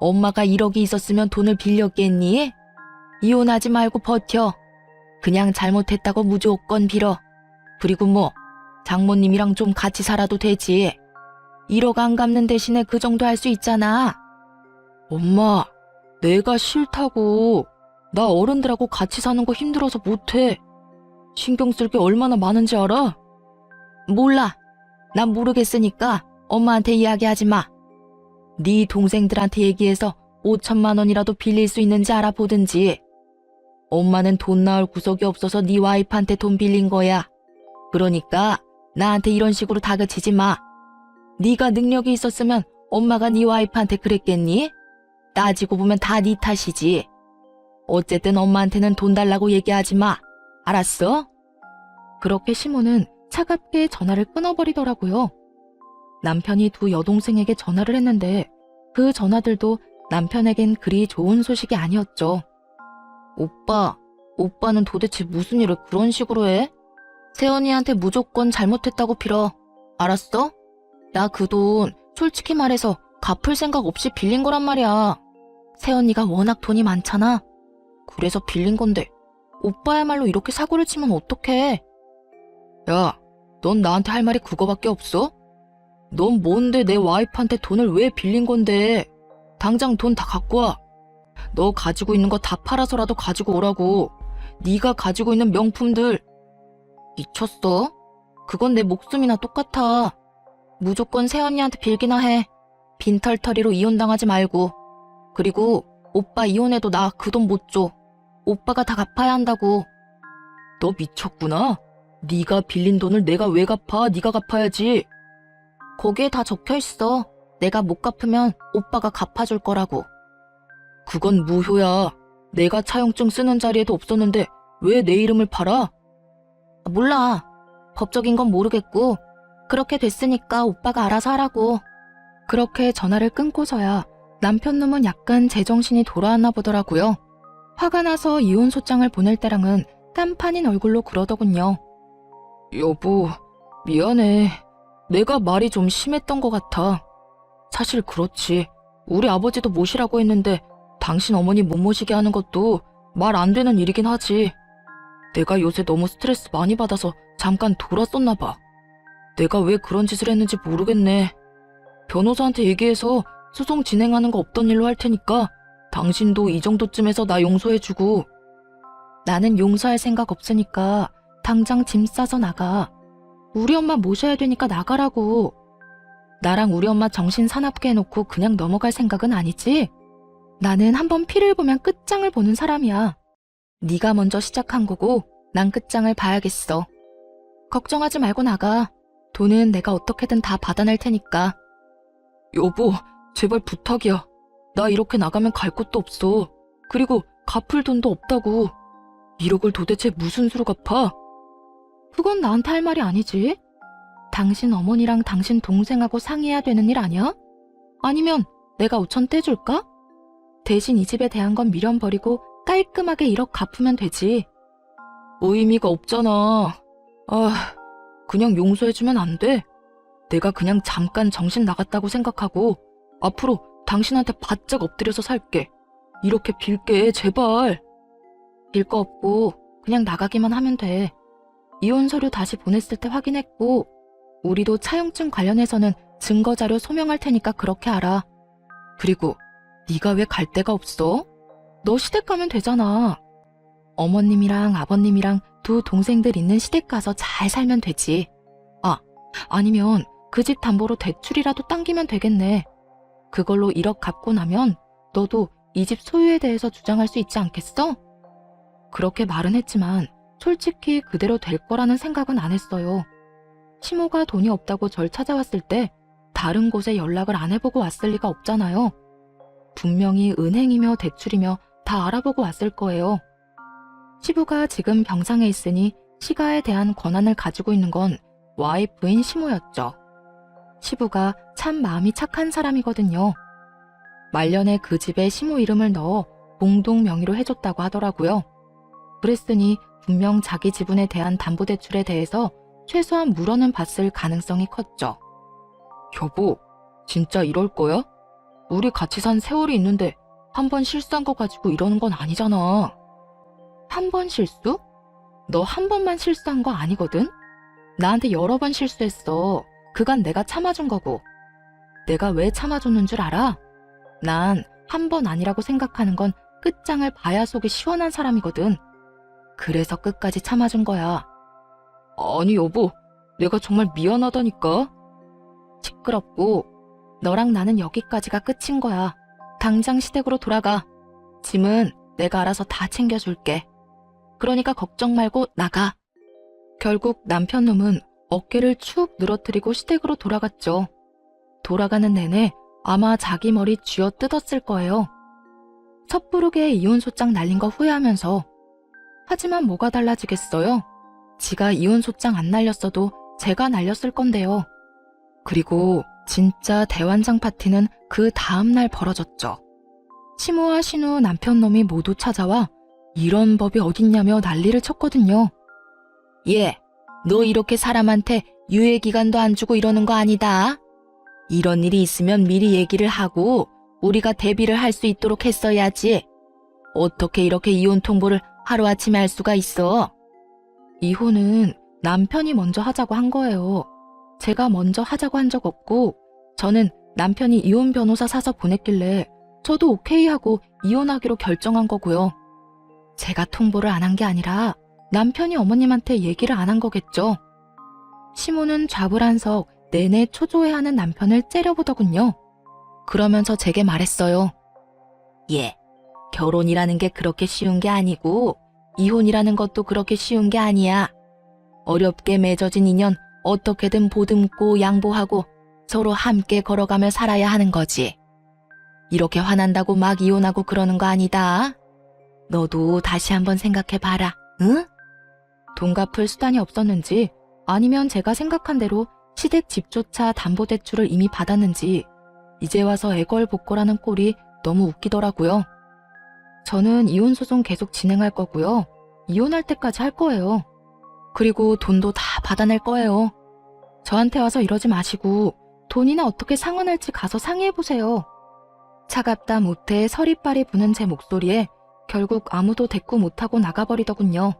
A: 엄마가 1억이 있었으면 돈을 빌렸겠니? 이혼하지 말고 버텨. 그냥 잘못했다고 무조건 빌어. 그리고 뭐 장모님이랑 좀 같이 살아도 되지. 1억 안 갚는 대신에 그 정도 할 수 있잖아. 엄마, 내가 싫다고. 나 어른들하고 같이 사는 거 힘들어서 못해. 신경 쓸 게 얼마나 많은지 알아? 몰라. 난 모르겠으니까 엄마한테 이야기하지 마. 네 동생들한테 얘기해서 5천만 원이라도 빌릴 수 있는지 알아보든지. 엄마는 돈 나올 구석이 없어서 네 와이프한테 돈 빌린 거야. 그러니까 나한테 이런 식으로 다그치지 마. 네가 능력이 있었으면 엄마가 네 와이프한테 그랬겠니? 따지고 보면 다 네 탓이지. 어쨌든 엄마한테는 돈 달라고 얘기하지 마. 알았어? 그렇게 시모는 차갑게 전화를 끊어버리더라고요. 남편이 두 여동생에게 전화를 했는데 그 전화들도 남편에겐 그리 좋은 소식이 아니었죠. 오빠는 도대체 무슨 일을 그런 식으로 해? 세연이한테 무조건 잘못했다고 빌어. 알았어? 나 그 돈 솔직히 말해서 갚을 생각 없이 빌린 거란 말이야. 세연이가 워낙 돈이 많잖아. 그래서 빌린 건데 오빠야말로 이렇게 사고를 치면 어떡해. 야, 넌 나한테 할 말이 그거밖에 없어? 넌 뭔데 내 와이프한테 돈을 왜 빌린 건데. 당장 돈 다 갖고 와. 너 가지고 있는 거 다 팔아서라도 가지고 오라고. 네가 가지고 있는 명품들. 미쳤어? 그건 내 목숨이나 똑같아. 무조건 세연이한테 빌기나 해. 빈털터리로 이혼당하지 말고. 그리고 오빠 이혼해도 나 그 돈 못 줘. 오빠가 다 갚아야 한다고. 너 미쳤구나. 네가 빌린 돈을 내가 왜 갚아? 네가 갚아야지. 거기에 다 적혀있어. 내가 못 갚으면 오빠가 갚아줄 거라고. 그건 무효야. 내가 차용증 쓰는 자리에도 없었는데 왜 내 이름을 팔아? 몰라. 법적인 건 모르겠고 그렇게 됐으니까 오빠가 알아서 하라고. 그렇게 전화를 끊고서야 남편 놈은 약간 제정신이 돌아왔나 보더라고요. 화가 나서 이혼 소장을 보낼 때랑은 깜판인 얼굴로 그러더군요. 여보, 미안해. 내가 말이 좀 심했던 것 같아. 사실 그렇지. 우리 아버지도 모시라고 했는데 당신 어머니 못 모시게 하는 것도 말 안 되는 일이긴 하지. 내가 요새 너무 스트레스 많이 받아서 잠깐 돌았었나 봐. 내가 왜 그런 짓을 했는지 모르겠네. 변호사한테 얘기해서 소송 진행하는 거 없던 일로 할 테니까 당신도 이 정도쯤에서 나 용서해주고. 나는 용서할 생각 없으니까 당장 짐 싸서 나가. 우리 엄마 모셔야 되니까 나가라고. 나랑 우리 엄마 정신 사납게 해놓고 그냥 넘어갈 생각은 아니지? 나는 한번 피를 보면 끝장을 보는 사람이야. 네가 먼저 시작한 거고 난 끝장을 봐야겠어. 걱정하지 말고 나가. 돈은 내가 어떻게든 다 받아낼 테니까. 여보, 제발 부탁이야. 나 이렇게 나가면 갈 곳도 없어. 그리고 갚을 돈도 없다고. 1억을 도대체 무슨 수로 갚아? 그건 나한테 할 말이 아니지. 당신 어머니랑 당신 동생하고 상의해야 되는 일 아니야? 아니면 내가 5천 떼줄까? 대신 이 집에 대한 건 미련 버리고 깔끔하게 1억 갚으면 되지. 의미가 없잖아. 그냥 용서해주면 안 돼? 내가 그냥 잠깐 정신 나갔다고 생각하고 앞으로 당신한테 바짝 엎드려서 살게. 이렇게 빌게, 제발. 빌 거 없고 그냥 나가기만 하면 돼. 이혼 서류 다시 보냈을 때 확인했고 우리도 차용증 관련해서는 증거자료 소명할 테니까 그렇게 알아. 그리고 네가 왜 갈 데가 없어? 너 시댁 가면 되잖아. 어머님이랑 아버님이랑 두 동생들 있는 시댁 가서 잘 살면 되지. 아니면 그 집 담보로 대출이라도 당기면 되겠네. 그걸로 1억 갚고 나면 너도 이 집 소유에 대해서 주장할 수 있지 않겠어? 그렇게 말은 했지만 솔직히 그대로 될 거라는 생각은 안 했어요. 시모가 돈이 없다고 절 찾아왔을 때 다른 곳에 연락을 안 해보고 왔을 리가 없잖아요. 분명히 은행이며 대출이며 다 알아보고 왔을 거예요. 시부가 지금 병상에 있으니 시가에 대한 권한을 가지고 있는 건 와이프인 시모였죠. 시부가 참 마음이 착한 사람이거든요. 말년에 그 집에 시모 이름을 넣어 공동 명의로 해줬다고 하더라고요. 그랬으니 분명 자기 지분에 대한 담보대출에 대해서 최소한 물어는 봤을 가능성이 컸죠. 여보, 진짜 이럴 거야? 우리 같이 산 세월이 있는데 한 번 실수한 거 가지고 이러는 건 아니잖아. 한 번 실수? 너 한 번만 실수한 거 아니거든? 나한테 여러 번 실수했어. 그간 내가 참아준 거고. 내가 왜 참아줬는 줄 알아? 난 한 번 아니라고 생각하는 건 끝장을 봐야 속이 시원한 사람이거든. 그래서 끝까지 참아준 거야. 아니 여보, 내가 정말 미안하다니까. 시끄럽고, 너랑 나는 여기까지가 끝인 거야. 당장 시댁으로 돌아가. 짐은 내가 알아서 다 챙겨줄게. 그러니까 걱정 말고 나가. 결국 남편 놈은 어깨를 축 늘어뜨리고 시댁으로 돌아갔죠. 돌아가는 내내 아마 자기 머리 쥐어 뜯었을 거예요. 섣부르게 이혼소장 날린 거 후회하면서. 하지만 뭐가 달라지겠어요? 지가 이혼소장 안 날렸어도 제가 날렸을 건데요. 그리고 진짜 대환장 파티는 그 다음날 벌어졌죠. 시모와 신우 남편 놈이 모두 찾아와 이런 법이 어딨냐며 난리를 쳤거든요. 얘, 너 이렇게 사람한테 유예기간도 안 주고 이러는 거 아니다. 이런 일이 있으면 미리 얘기를 하고 우리가 대비를 할 수 있도록 했어야지. 어떻게 이렇게 이혼 통보를 하루아침에 할 수가 있어? 이혼은 남편이 먼저 하자고 한 거예요. 제가 먼저 하자고 한 적 없고, 저는 남편이 이혼 변호사 사서 보냈길래 저도 오케이 하고 이혼하기로 결정한 거고요. 제가 통보를 안 한 게 아니라 남편이 어머님한테 얘기를 안 한 거겠죠. 시모는 좌불안석 내내 초조해하는 남편을 째려보더군요. 그러면서 제게 말했어요. 예, 결혼이라는 게 그렇게 쉬운 게 아니고 이혼이라는 것도 그렇게 쉬운 게 아니야. 어렵게 맺어진 인연 어떻게든 보듬고 양보하고 서로 함께 걸어가며 살아야 하는 거지. 이렇게 화난다고 막 이혼하고 그러는 거 아니다. 너도 다시 한번 생각해봐라, 응? 돈 갚을 수단이 없었는지 아니면 제가 생각한 대로 시댁 집조차 담보대출을 이미 받았는지 이제 와서 애걸복걸하는 꼴이 너무 웃기더라고요. 저는 이혼소송 계속 진행할 거고요. 이혼할 때까지 할 거예요. 그리고 돈도 다 받아낼 거예요. 저한테 와서 이러지 마시고 돈이나 어떻게 상환할지 가서 상의해보세요. 차갑다 못해 서리빨이 부는 제 목소리에 결국 아무도 대꾸 못하고 나가버리더군요.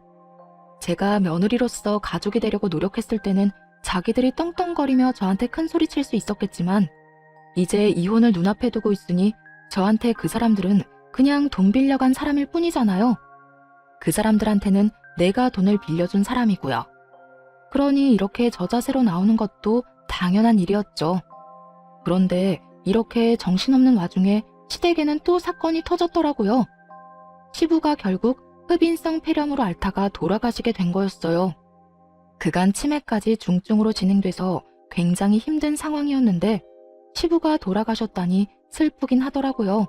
A: 제가 며느리로서 가족이 되려고 노력했을 때는 자기들이 떵떵거리며 저한테 큰소리 칠 수 있었겠지만 이제 이혼을 눈앞에 두고 있으니 저한테 그 사람들은 그냥 돈 빌려간 사람일 뿐이잖아요. 그 사람들한테는 내가 돈을 빌려준 사람이고요. 그러니 이렇게 저자세로 나오는 것도 당연한 일이었죠. 그런데 이렇게 정신없는 와중에 시댁에는 또 사건이 터졌더라고요. 시부가 결국 흡인성 폐렴으로 앓다가 돌아가시게 된 거였어요. 그간 치매까지 중증으로 진행돼서 굉장히 힘든 상황이었는데 시부가 돌아가셨다니 슬프긴 하더라고요.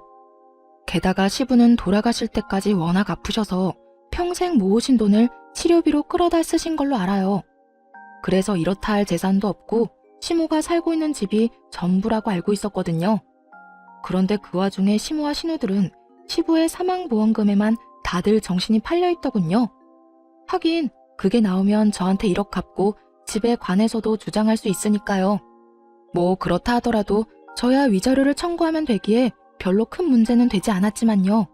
A: 게다가 시부는 돌아가실 때까지 워낙 아프셔서 평생 모으신 돈을 치료비로 끌어다 쓰신 걸로 알아요. 그래서 이렇다 할 재산도 없고 시모가 살고 있는 집이 전부라고 알고 있었거든요. 그런데 그 와중에 시모와 신우들은 시부의 사망보험금에만 다들 정신이 팔려있더군요. 하긴 그게 나오면 저한테 1억 갚고 집에 관해서도 주장할 수 있으니까요. 뭐 그렇다 하더라도 저야 위자료를 청구하면 되기에 별로 큰 문제는 되지 않았지만요.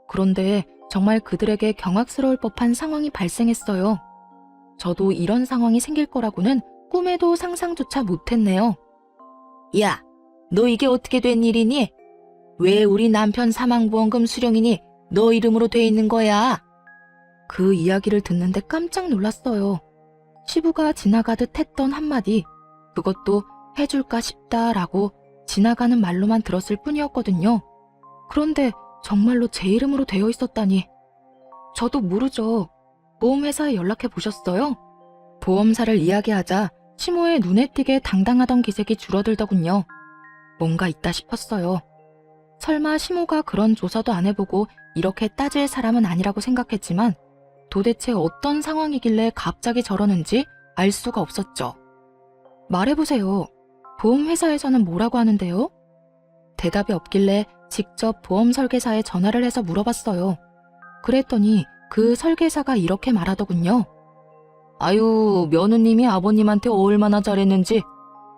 A: 그런데 정말 그들에게 경악스러울 법한 상황이 발생했어요. 저도 이런 상황이 생길 거라고는 꿈에도 상상조차 못했네요. 야, 너 이게 어떻게 된 일이니? 왜 우리 남편 사망보험금 수령인이 너 이름으로 돼 있는 거야? 그 이야기를 듣는데 깜짝 놀랐어요. 시부가 지나가듯 했던 한마디, 그것도 해줄까 싶다라고 지나가는 말로만 들었을 뿐이었거든요. 그런데 정말로 제 이름으로 되어 있었다니. 저도 모르죠. 보험회사에 연락해 보셨어요? 보험사를 이야기하자 시모의 눈에 띄게 당당하던 기색이 줄어들더군요. 뭔가 있다 싶었어요. 설마 시모가 그런 조사도 안 해보고 이렇게 따질 사람은 아니라고 생각했지만 도대체 어떤 상황이길래 갑자기 저러는지 알 수가 없었죠. 말해보세요. 보험회사에서는 뭐라고 하는데요? 대답이 없길래 직접 보험 설계사에 전화를 해서 물어봤어요. 그랬더니 그 설계사가 이렇게 말하더군요. 아유, 며느님이 아버님한테 얼마나 잘했는지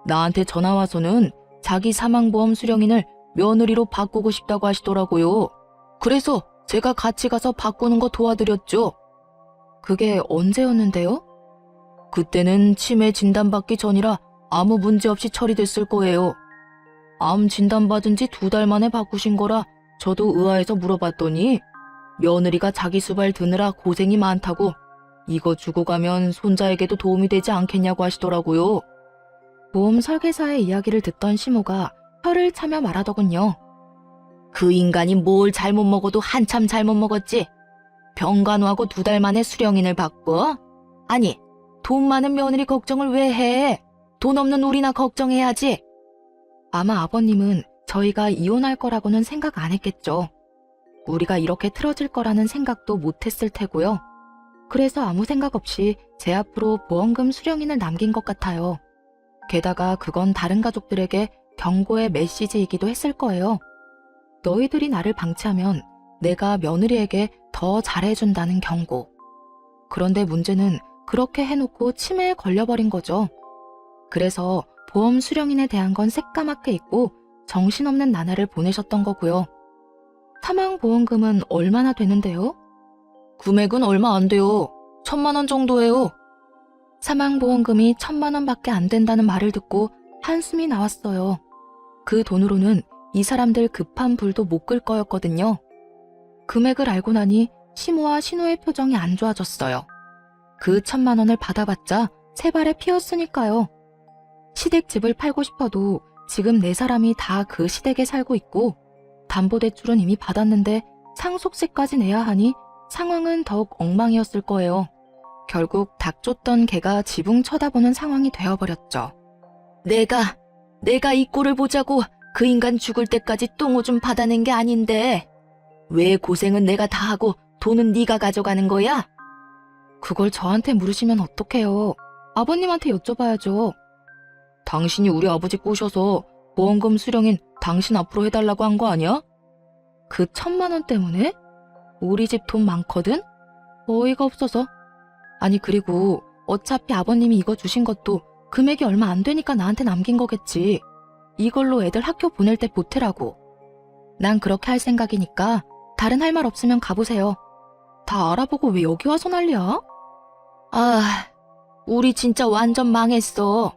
A: 나한테 전화와서는 자기 사망보험 수령인을 며느리로 바꾸고 싶다고 하시더라고요. 그래서 제가 같이 가서 바꾸는 거 도와드렸죠. 그게 언제였는데요? 그때는 치매 진단받기 전이라 아무 문제 없이 처리됐을 거예요. 암 진단받은 지 2달 만에 바꾸신 거라 저도 의아해서 물어봤더니 며느리가 자기 수발 드느라 고생이 많다고 이거 주고 가면 손자에게도 도움이 되지 않겠냐고 하시더라고요. 보험 설계사의 이야기를 듣던 시모가 혀를 차며 말하더군요. 그 인간이 뭘 잘못 먹어도 한참 잘못 먹었지. 병간호하고 2달 만에 수령인을 바꿔? 아니, 돈 많은 며느리 걱정을 왜 해? 돈 없는 우리나 걱정해야지. 아마 아버님은 저희가 이혼할 거라고는 생각 안 했겠죠. 우리가 이렇게 틀어질 거라는 생각도 못 했을 테고요. 그래서 아무 생각 없이 제 앞으로 보험금 수령인을 남긴 것 같아요. 게다가 그건 다른 가족들에게 경고의 메시지이기도 했을 거예요. 너희들이 나를 방치하면 내가 며느리에게 더 잘해준다는 경고. 그런데 문제는 그렇게 해놓고 치매에 걸려버린 거죠. 그래서 보험 수령인에 대한 건 새까맣게 잊고 정신없는 나날을 보내셨던 거고요. 사망보험금은 얼마나 되는데요? 금액은 얼마 안 돼요. 1,000만 원 정도예요. 사망보험금이 1,000만 원밖에 안 된다는 말을 듣고 한숨이 나왔어요. 그 돈으로는 이 사람들 급한 불도 못 끌 거였거든요. 금액을 알고 나니 시모와 신우의 표정이 안 좋아졌어요. 그 1,000만 원을 받아봤자 세 발에 피었으니까요. 시댁집을 팔고 싶어도 지금 네 사람이 다 그 시댁에 살고 있고 담보대출은 이미 받았는데 상속세까지 내야 하니 상황은 더욱 엉망이었을 거예요. 결국 닭 쫓던 개가 지붕 쳐다보는 상황이 되어버렸죠. 내가 이 꼴을 보자고 그 인간 죽을 때까지 똥오줌 받아낸 게 아닌데 왜 고생은 내가 다 하고 돈은 네가 가져가는 거야? 그걸 저한테 물으시면 어떡해요. 아버님한테 여쭤봐야죠. 당신이 우리 아버지 꼬셔서 보험금 수령인 당신 앞으로 해달라고 한 거 아니야? 그 1,000만 원 때문에? 우리 집 돈 많거든? 어이가 없어서. 아니 그리고 어차피 아버님이 이거 주신 것도 금액이 얼마 안 되니까 나한테 남긴 거겠지. 이걸로 애들 학교 보낼 때 보태라고. 난 그렇게 할 생각이니까 다른 할 말 없으면 가보세요. 다 알아보고 왜 여기 와서 난리야? 아, 우리 진짜 완전 망했어.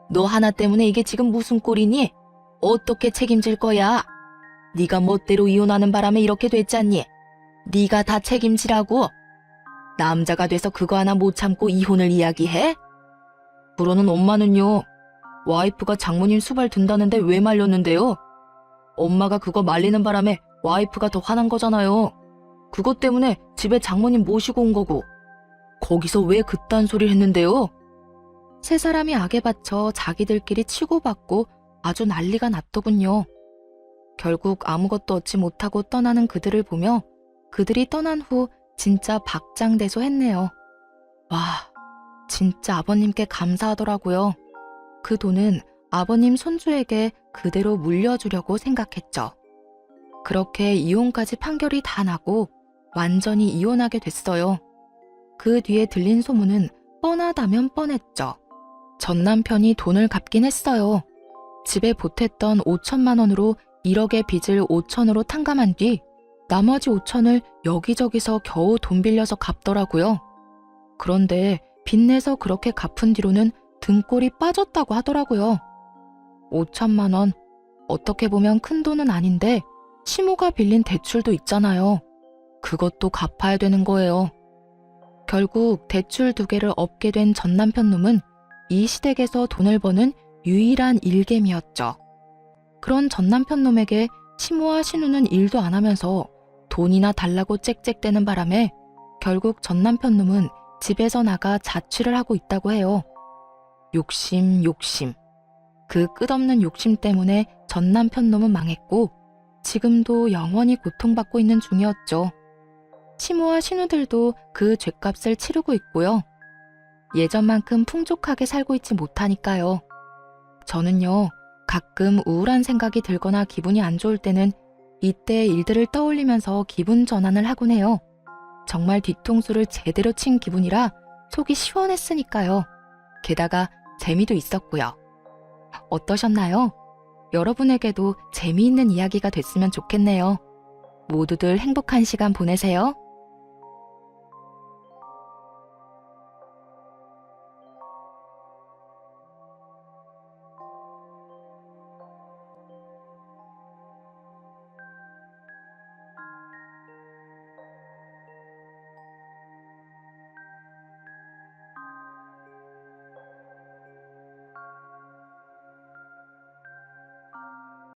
A: 너 하나 때문에 이게 지금 무슨 꼴이니? 어떻게 책임질 거야? 네가 멋대로 이혼하는 바람에 이렇게 됐잖니? 네가 다 책임지라고? 남자가 돼서 그거 하나 못 참고 이혼을 이야기해? 그러는 엄마는요? 와이프가 장모님 수발 둔다는데 왜 말렸는데요? 엄마가 그거 말리는 바람에 와이프가 더 화난 거잖아요. 그것 때문에 집에 장모님 모시고 온 거고. 거기서 왜 그딴 소리를 했는데요? 세 사람이 악에 받쳐 자기들끼리 치고받고 아주 난리가 났더군요. 결국 아무것도 얻지 못하고 떠나는 그들을 보며 그들이 떠난 후 진짜 박장대소했네요. 와, 진짜 아버님께 감사하더라고요. 그 돈은 아버님 손주에게 그대로 물려주려고 생각했죠. 그렇게 이혼까지 판결이 다 나고 완전히 이혼하게 됐어요. 그 뒤에 들린 소문은 뻔하다면 뻔했죠. 전 남편이 돈을 갚긴 했어요. 집에 보탰던 5천만 원으로 1억의 빚을 5천으로 탕감한 뒤 나머지 5천을 여기저기서 겨우 돈 빌려서 갚더라고요. 그런데 빚내서 그렇게 갚은 뒤로는 등골이 빠졌다고 하더라고요. 5천만 원, 어떻게 보면 큰 돈은 아닌데 시모가 빌린 대출도 있잖아요. 그것도 갚아야 되는 거예요. 결국 대출 2개를 엎게 된 전 남편 놈은 이 시댁에서 돈을 버는 유일한 일개미였죠. 그런 전 남편 놈에게 시모와 신우는 일도 안 하면서 돈이나 달라고 짹짹대는 바람에 결국 전 남편 놈은 집에서 나가 자취를 하고 있다고 해요. 욕심. 그 끝없는 욕심 때문에 전 남편 놈은 망했고 지금도 영원히 고통받고 있는 중이었죠. 시모와 신우들도 그 죗값을 치르고 있고요. 예전만큼 풍족하게 살고 있지 못하니까요. 저는요, 가끔 우울한 생각이 들거나 기분이 안 좋을 때는 이때의 일들을 떠올리면서 기분 전환을 하곤 해요. 정말 뒤통수를 제대로 친 기분이라 속이 시원했으니까요. 게다가 재미도 있었고요. 어떠셨나요? 여러분에게도 재미있는 이야기가 됐으면 좋겠네요. 모두들 행복한 시간 보내세요.